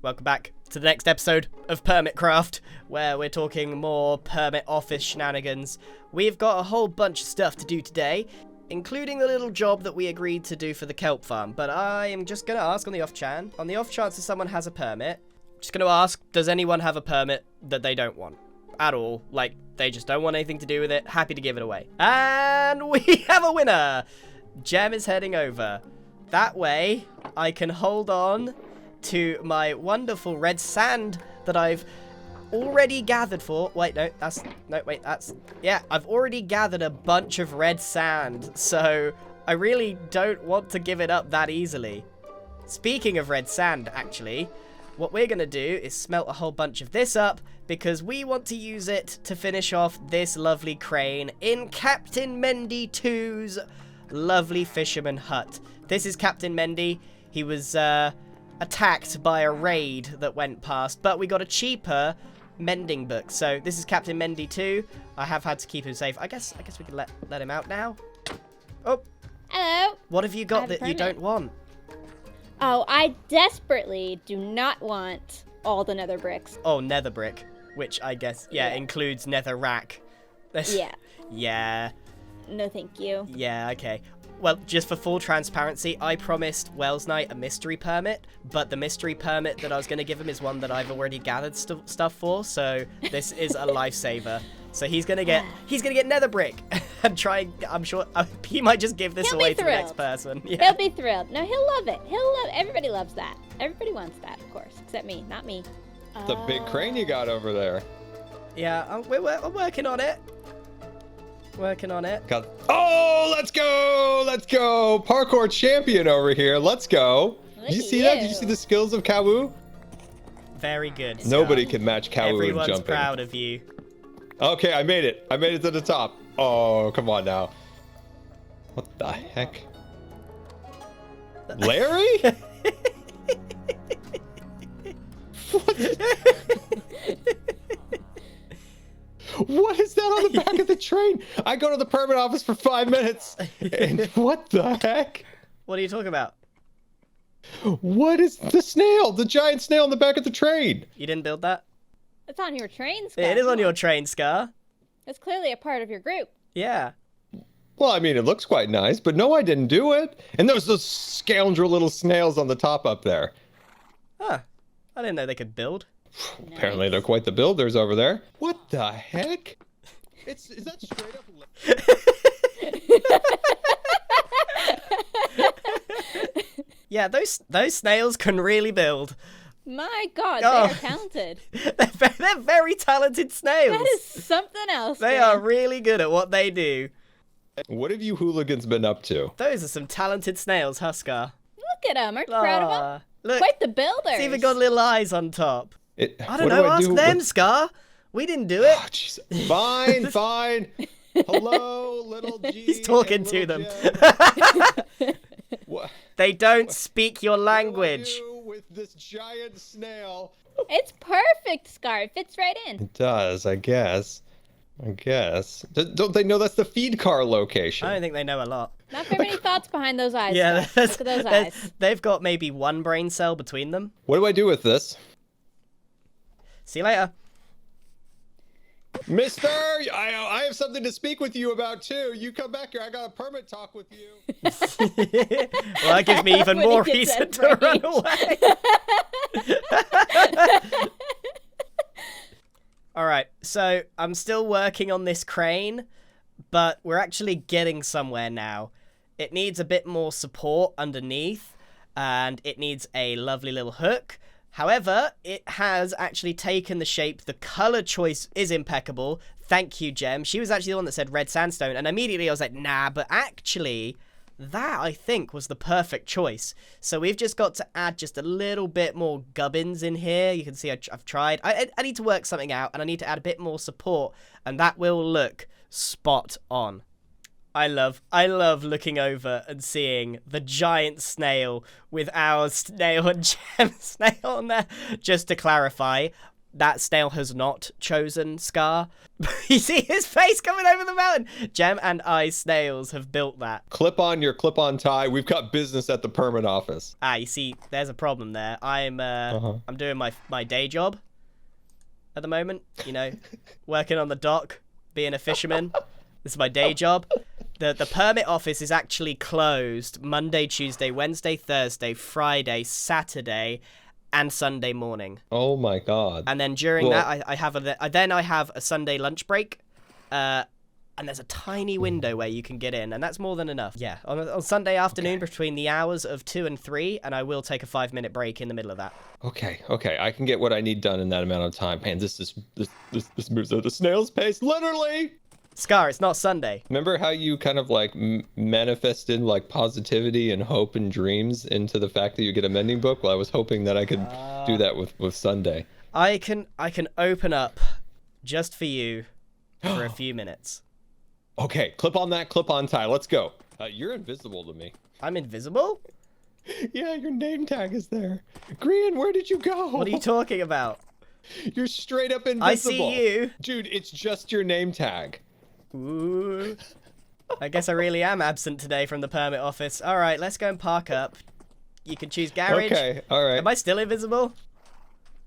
Welcome back to the next episode of Permitcraft, where we're talking more permit office shenanigans. We've got a whole bunch of stuff to do today, including the little job that we agreed to do for the kelp farm. But I am just going to ask on the off chance that someone has a permit, just going to ask, does anyone have a permit that they don't want? At all. Like, they just don't want anything to do with it. Happy to give it away. And we have a winner! Gem is heading over. That way, I can hold on to my wonderful red sand that I've already gathered for. Wait, no, yeah, I've already gathered a bunch of red sand, so I really don't want to give it up that easily. Speaking of red sand, actually, what we're gonna do is smelt a whole bunch of this up because we want to use it to finish off this lovely crane in Captain Mendy 2's lovely fisherman hut. This is Captain Mendy. He was, attacked by a raid that went past, but we got a cheaper mending book. So this is Captain Mendy 2. I have had to keep him safe. I guess we can let him out now. Oh. Hello. What have you got that you don't want? Oh, I desperately do not want all the nether bricks. Oh, nether brick, which I guess, yeah. includes nether rack. Yeah. Yeah. No, thank you. Yeah, okay. Well, just for full transparency, I promised Wells Knight a mystery permit, but the mystery permit that I was going to give him is one that I've already gathered stuff for, so this is a lifesaver. So he's gonna get nether brick and try. I'm sure he might just give this away to the next person. Yeah. He'll be thrilled. No, he'll love it. Everybody loves that. Everybody wants that, of course, except me, not me. It's a big crane you got over there. Yeah, I'm working on it. Working on it. Oh, let's go! Parkour champion over here. Let's go. Did you see that? Did you see the skills of Kawu? Very good. Nobody can match Kawu in jumping. Everyone's proud of you. Okay, I made it. I made it to the top. Oh, come on now. What the heck? Larry? What is that on the back of the train? I go to the permit office for 5 minutes. And what the heck? What are you talking about? What is the snail? The giant snail on the back of the train. You didn't build that? It's on your train, Scar. It is on your train, Scar. It's clearly a part of your group. Yeah. Well, I mean, it looks quite nice, but no, I didn't do it. And there was those scoundrel little snails on the top up there. Huh. I didn't know they could build. Nice. Apparently they're quite the builders over there. What the heck? Is that straight up? Yeah, those snails can really build. My God, they are talented. They're very talented snails. That is something else. They are really good at what they do. What have you hooligans been up to? Those are some talented snails, Huskar. Look at them. Aren't you proud of them? Look, Quite the builders. it's even got little eyes on top. I don't what know, do ask do? them, Scar. We didn't do it. Oh, fine, fine. Hello, little G. He's talking to them. What? They don't speak your language. What do I do with this giant snail? It's perfect, Scar. It fits right in. It does, I guess. Don't they know that's the feed car location? I don't think they know a lot. Not very many thoughts behind those eyes. Yeah, Scar. Look at those eyes. They've got maybe one brain cell between them. What do I do with this? See you later. Mister, I have something to speak with you about too. You come back here. I got a permit talk with you. Well, that gives me even more reason to run away. All right, so I'm still working on this crane, but we're actually getting somewhere now. It needs a bit more support underneath, and it needs a lovely little hook. However, it has actually taken the shape. The color choice is impeccable. Thank you, Gem. She was actually the one that said red sandstone, and immediately I was like, nah, but actually, that, I think, was the perfect choice. So we've just got to add just a little bit more gubbins in here. You can see I've tried. I need to work something out, and I need to add a bit more support, and that will look spot on. I love looking over and seeing the giant snail with our snail and Gem snail on there. Just to clarify, that snail has not chosen Scar. You see his face coming over the mountain. Gem and I snails have built that. Clip on your clip-on tie. We've got business at the permit office. Ah, you see, there's a problem there. I'm doing my day job at the moment. You know, working on the dock, being a fisherman. This is my day job. The permit office is actually closed Monday, Tuesday, Wednesday, Thursday, Friday, Saturday, and Sunday morning. Oh my God. And then during that, I have a Sunday lunch break, and there's a tiny window where you can get in, and that's more than enough. Yeah, on Sunday afternoon between the hours of 2 and 3, and I will take a 5-minute break in the middle of that. Okay, I can get what I need done in that amount of time. Man, this moves at a snail's pace, literally. Scar, it's not Sunday. Remember how you kind of like manifested like positivity and hope and dreams into the fact that you get a mending book? Well, I was hoping that I could do that with Sunday. I can open up just for you for a few minutes. Okay, clip on that clip-on tie. Let's go. You're invisible to me. I'm invisible? Yeah, your name tag is there. Grian, where did you go? What are you talking about? You're straight up invisible. I see you. Dude, it's just your name tag. Ooh. I guess I really am absent today from the permit office. All right, let's go and park up. You can choose garage. Okay, all right. Am I still invisible?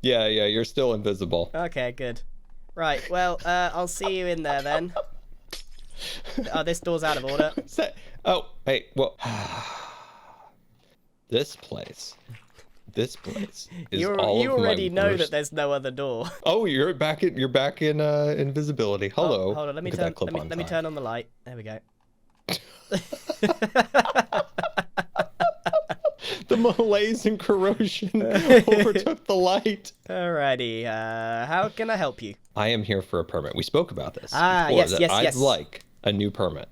Yeah, you're still invisible. Okay, good. Right, well, I'll see you in there then. Oh, this door's out of order. Oh, hey, well, this place is You all of already my know worst... that there's no other door. Oh, you're back in invisibility. Hello. Oh, hold on, let me turn on the light. There we go. The malaise and corrosion overtook the light. Alrighty, how can I help you? I am here for a permit. We spoke about this. Ah, before, yes, that yes, I'd yes. like a new permit.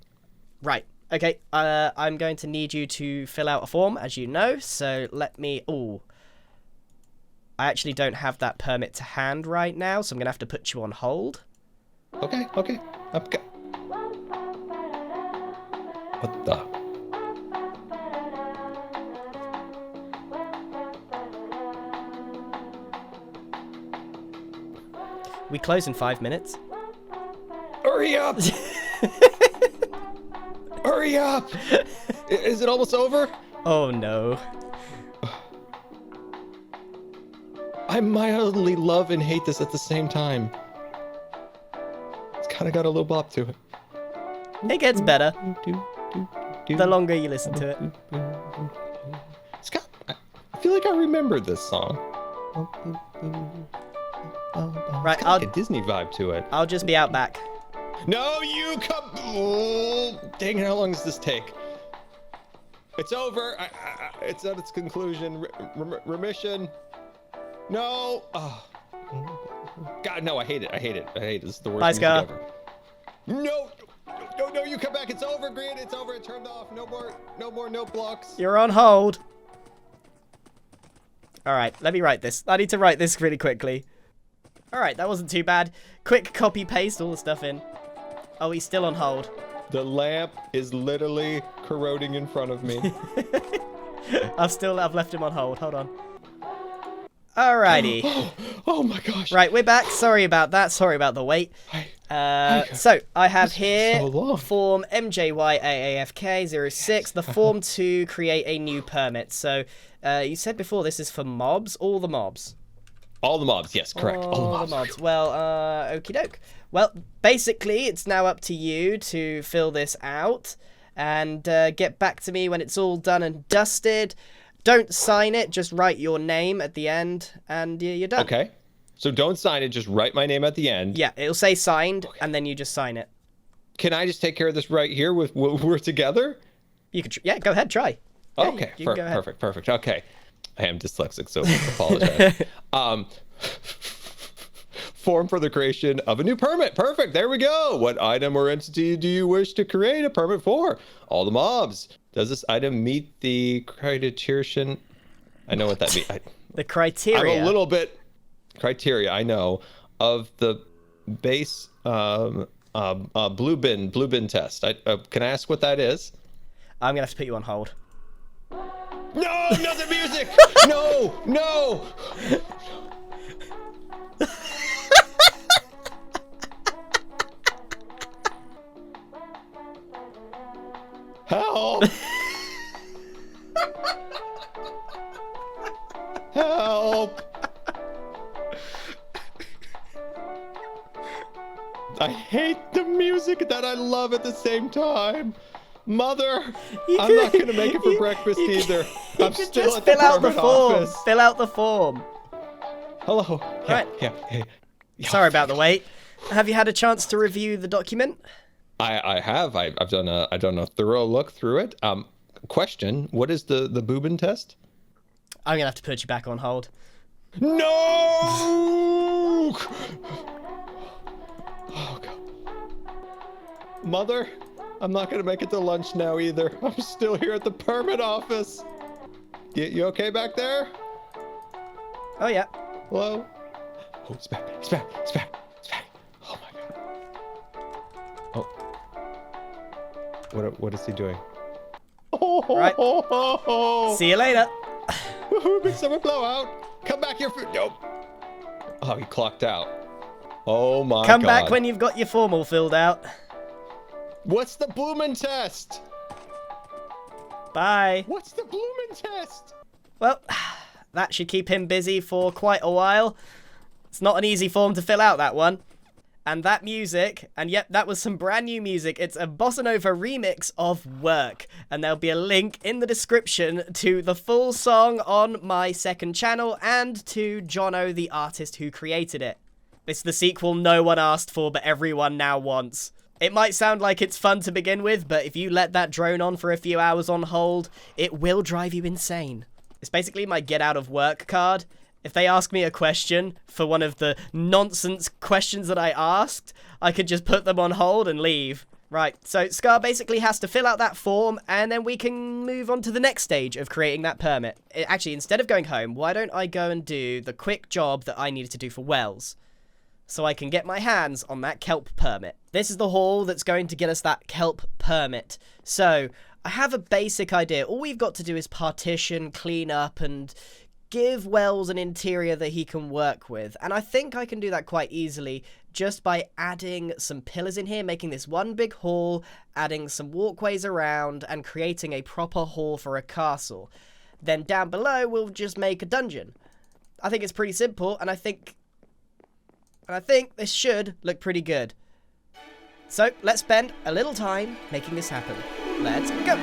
Right. Okay. I'm going to need you to fill out a form, as you know. So let me. Oh, I actually don't have that permit to hand right now, so I'm gonna have to put you on hold. Okay. What the? We close in 5 minutes. Hurry up! Hurry up! Is it almost over? Oh no. I mildly love and hate this at the same time. It's kind of got a little bop to it. It gets better the longer you listen to it. Scott, I feel like I remembered this song. Right, It's got like a Disney vibe to it. I'll just be out back. No, you come. Oh, dang it! How long does this take? It's over. It's at its conclusion. Remission. No. Oh. God, no! I hate it. This is the worst Bye, music Scar. ever. No! You come back. It's over, Grant. It's over. It turned off. No more blocks. You're on hold. All right, let me write this. I need to write this really quickly. All right, that wasn't too bad. Quick copy paste all the stuff in. Oh, he's still on hold. The lamp is literally corroding in front of me. I've left him on hold. Hold on. Alrighty. Oh my gosh. Right, we're back. Sorry about that. Sorry about the wait. So I have here so long. form MJYAAFK06, the form to create a new permit. So you said before this is for mobs, all the mobs. All the mobs, yes, correct. All the mobs. Well, okie doke. Well, basically, it's now up to you to fill this out and get back to me when it's all done and dusted. Don't sign it, just write your name at the end, and you're done. Okay. So don't sign it, just write my name at the end. Yeah, it'll say signed, and then you just sign it. Can I just take care of this right here with we're together? You could, yeah, go ahead, try. Yeah, Okay, you can go ahead. perfect. Okay. I am dyslexic, so I apologize. Form for the creation of a new permit. Perfect. There we go. What item or entity do you wish to create a permit for? All the mobs. Does this item meet the criterion? I know what that means. The criteria. I'm a little bit criteria. I know of the base blue bin test. Can I ask what that is? I'm gonna have to put you on hold. No, not the music. No. I hate the music that I love at the same time. Mother, I'm not gonna make it for breakfast either. I'm could still just at the fill out the permit form. office. Fill out the form. Hello. Yeah, Right. yeah. Sorry about the wait. Have you had a chance to review the document? I have. I've done a thorough look through it. Question: what is the Boobin test? I'm gonna have to put you back on hold. No! Oh God. Mother, I'm not gonna make it to lunch now either. I'm still here at the permit office. You okay back there? Oh yeah. Hello? Oh, it's back. It's back. It's back. It's back. Oh my God. Oh. What is he doing? Right. See you later. Woohoo, big summer blowout. Come back here for... Nope. Oh, he clocked out. Oh my God. Come back when you've got your formal filled out. What's the Bloomin' test? Bye. What's the Bloomin' test? Well, that should keep him busy for quite a while. It's not an easy form to fill out, that one. And that music, and yep, that was some brand new music. It's a Bossa Nova remix of Work. And there'll be a link in the description to the full song on my second channel and to Jono, the artist who created it. It's the sequel no one asked for, but everyone now wants. It might sound like it's fun to begin with, but if you let that drone on for a few hours on hold, it will drive you insane. It's basically my get out of work card. If they ask me a question for one of the nonsense questions that I asked, I could just put them on hold and leave. Right, so Scar basically has to fill out that form, and then we can move on to the next stage of creating that permit. Actually, instead of going home, why don't I go and do the quick job that I needed to do for Wells, so I can get my hands on that kelp permit. This is the hall that's going to get us that kelp permit. So, I have a basic idea. All we've got to do is partition, clean up, and give Wells an interior that he can work with. And I think I can do that quite easily just by adding some pillars in here, making this one big hall, adding some walkways around, and creating a proper hall for a castle. Then down below, we'll just make a dungeon. I think it's pretty simple, and I think this should look pretty good. So, let's spend a little time making this happen. Let's go!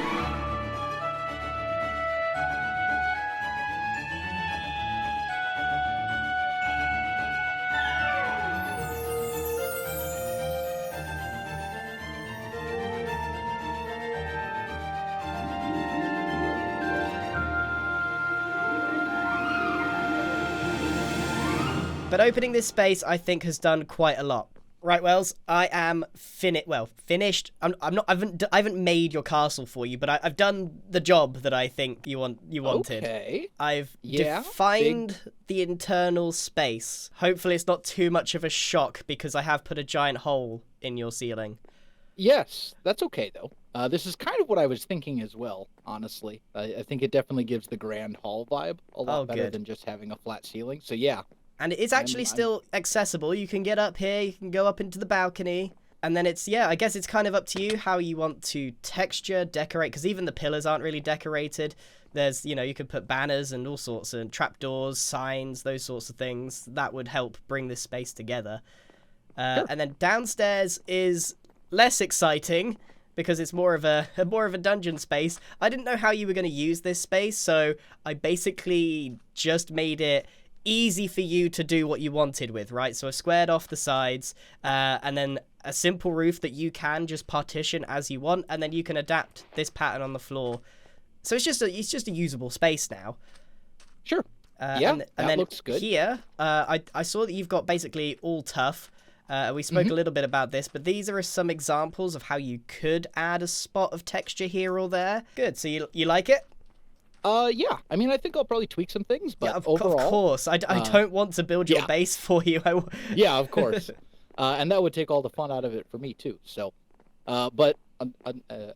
But opening this space, I think, has done quite a lot. Right, Wells, I am finished. I haven't made your castle for you, but I've done the job that I think you wanted. Okay. I've Yeah, defined the internal space. Hopefully it's not too much of a shock because I have put a giant hole in your ceiling. Yes, that's okay though. This is kind of what I was thinking as well, honestly. I think it definitely gives the grand hall vibe a lot better good. than just having a flat ceiling. So yeah. And it is actually still accessible. You can get up here, you can go up into the balcony. And then I guess it's kind of up to you how you want to texture, decorate, because even the pillars aren't really decorated. There's, you could put banners and all sorts of trapdoors, signs, those sorts of things. That would help bring this space together. Sure. And then downstairs is less exciting because it's more of a dungeon space. I didn't know how you were going to use this space, so I basically just made it easy for you to do what you wanted with, right? So I squared off the sides, and then a simple roof that you can just partition as you want, and then you can adapt this pattern on the floor. So it's just a usable space now. Sure. Yeah, and then looks good. Here, I saw that you've got basically all tough. We spoke a little bit about this, but these are some examples of how you could add a spot of texture here or there. Good. So you like it? Yeah. I mean, I think I'll probably tweak some things, but of overall, course. I don't want to build your base for you. Yeah, of course. And that would take all the fun out of it for me too. So, but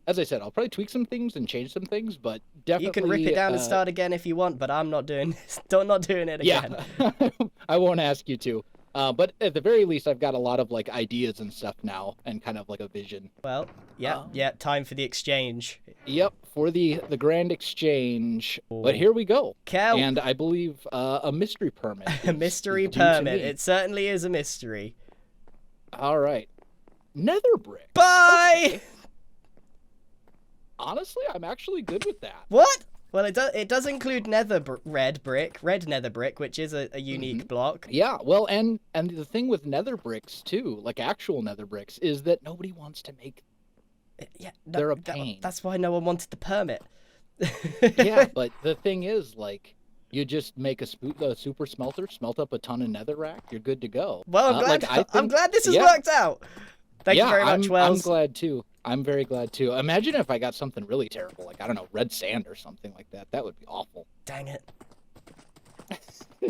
as I said, I'll probably tweak some things and change some things, but definitely you can rip it down and start again if you want, but I'm not doing this. Not doing it again. Yeah, I won't ask you to. But at the very least, I've got a lot of like ideas and stuff now, and kind of like a vision. Well, yeah. Time for the exchange. Yep, for the grand exchange. But here we go. Kel. And I believe a mystery permit. A mystery is due to permit. me. It certainly is a mystery. All right. nether brick. Bye! Honestly, I'm actually good with that. What? Well, it does include red nether brick, which is a unique block. Yeah, well, and the thing with nether bricks too, like actual nether bricks, is that nobody wants to make. Yeah, They're a pain. That's why no one wanted the permit. Yeah, but the thing is, like, you just make a super smelter, smelt up a ton of netherrack, you're good to go. Well, I'm glad this has worked out. Thank you very much, Wells. I'm glad too. I'm very glad too. Imagine if I got something really terrible, like, I don't know, red sand or something like that. That would be awful. Dang it.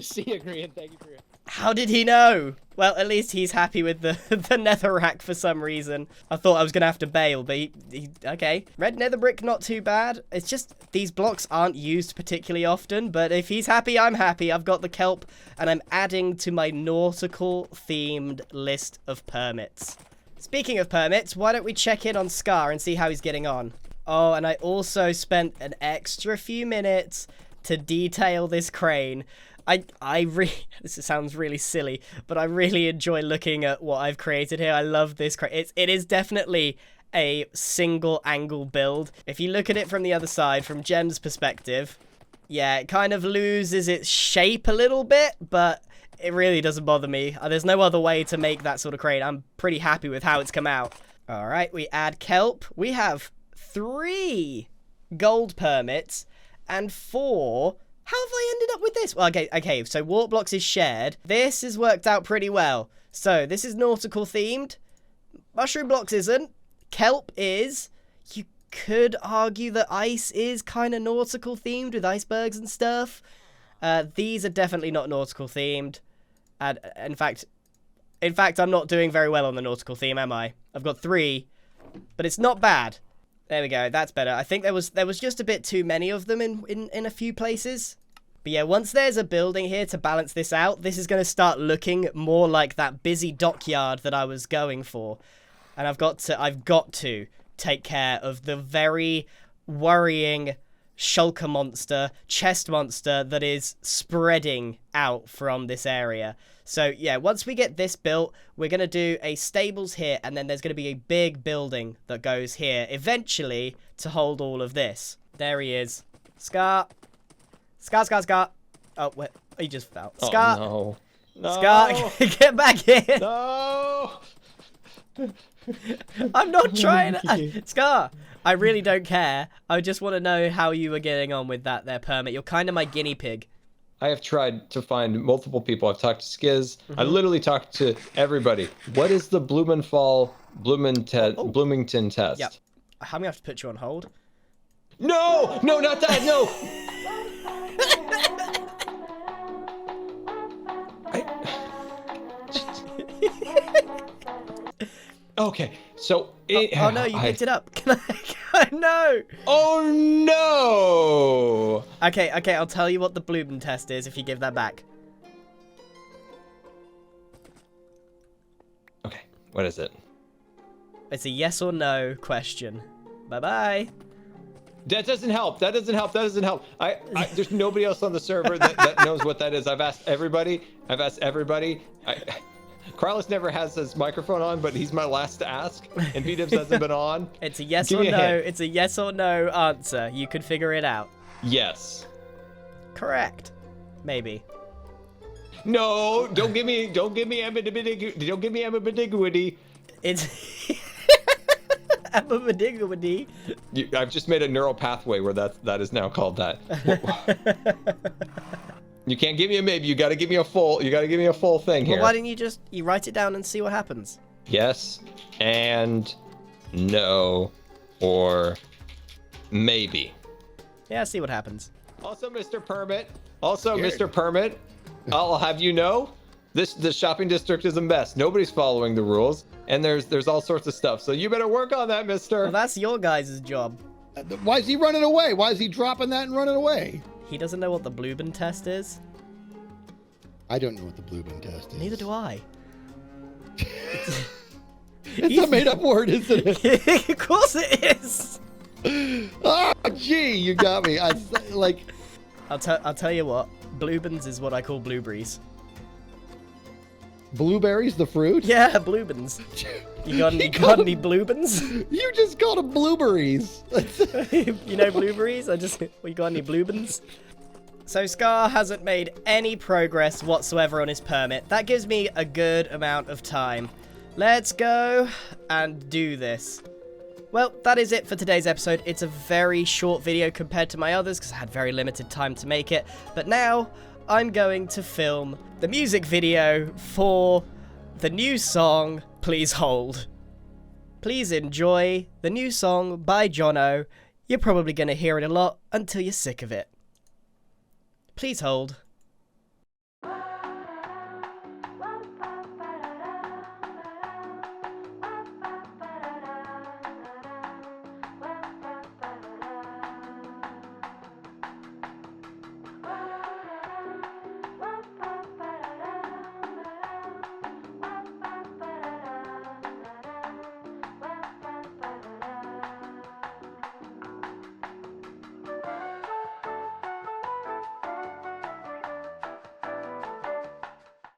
See you, Green. Thank you for it. How did he know? Well, at least he's happy with the netherrack for some reason. I thought I was going to have to bail, but he okay. Red nether brick, not too bad. It's just these blocks aren't used particularly often, but if he's happy, I'm happy. I've got the kelp, and I'm adding to my nautical-themed list of permits. Speaking of permits, why don't we check in on Scar and see how he's getting on? Oh, and I also spent an extra few minutes to detail this crane. This sounds really silly, but I really enjoy looking at what I've created here. I love this crane. It is definitely a single angle build. If you look at it from the other side, from Gem's perspective, yeah, it kind of loses its shape a little bit, but it really doesn't bother me. There's no other way to make that sort of crane. I'm pretty happy with how it's come out. All right, we add kelp. We have 3 gold permits and 4... How have I ended up with this? Well, okay, so warp blocks is shared. This has worked out pretty well. So, this is nautical themed. Mushroom blocks isn't. Kelp is. You could argue that ice is kind of nautical themed with icebergs and stuff. These are definitely not nautical themed. And in fact, I'm not doing very well on the nautical theme, am I? I've got 3, but it's not bad. There we go, that's better. I think there was just a bit too many of them in a few places. But yeah, once there's a building here to balance this out, this is going to start looking more like that busy dockyard that I was going for. And I've got to take care of the very worrying shulker monster, chest monster that is spreading out from this area. So yeah, once we get this built, we're going to do a stables here, and then there's going to be a big building that goes here eventually to hold all of this. There he is. Scar. Scar. Oh, wait, he just fell. Scar. Oh, no. Scar, get back here. No. I'm not trying to... Scar, I really don't care. I just want to know how you were getting on with that there permit. You're kind of my guinea pig. I have tried to find multiple people. I've talked to Skiz. I literally talked to everybody. What is the Bloomington test? Yep. I'm going to have to put you on hold. No, not that, no. Okay, so... oh no, you picked it up. No! Oh no! Okay, I'll tell you what the Bloomington test is if you give that back. Okay, what is it? It's a yes or no question. Bye-bye. That doesn't help. There's nobody else on the server that knows what that is. I've asked everybody. Carlos never has his microphone on, but he's my last to ask, and B-Dibs hasn't been on. It's a yes or no. It's a yes or no answer. You could figure it out. Yes. Correct. Maybe. No, don't give me ambiguity. It's ambiguity. I've just made a neural pathway where that is now called that. You can't give me a maybe. You got to give me a full thing here. Well, why didn't you write it down and see what happens? Yes and no or maybe. Yeah, see what happens. Also, Mr. Permit. I'll have you know, this shopping district is a mess. Nobody's following the rules, and there's all sorts of stuff. So you better work on that, mister. Well, that's your guys' job. Why is he running away? Why is he dropping that and running away? He doesn't know what the Bloomington test is. I don't know what the Bloomington test is. Neither do I. It's a made-up word, isn't it? Of course it is. Oh, gee, you got me. I'll tell you what. Bluebins is what I call blueberries. Blueberries, the fruit? Yeah, bluebins. You got any bluebins? You just called them blueberries. You know blueberries? We got any bluebins? So Scar hasn't made any progress whatsoever on his permit. That gives me a good amount of time. Let's go and do this. Well, that is it for today's episode. It's a very short video compared to my others because I had very limited time to make it. But now I'm going to film the music video for the new song, Please Hold. Please enjoy the new song by Jono. You're probably going to hear it a lot until you're sick of it. Please hold.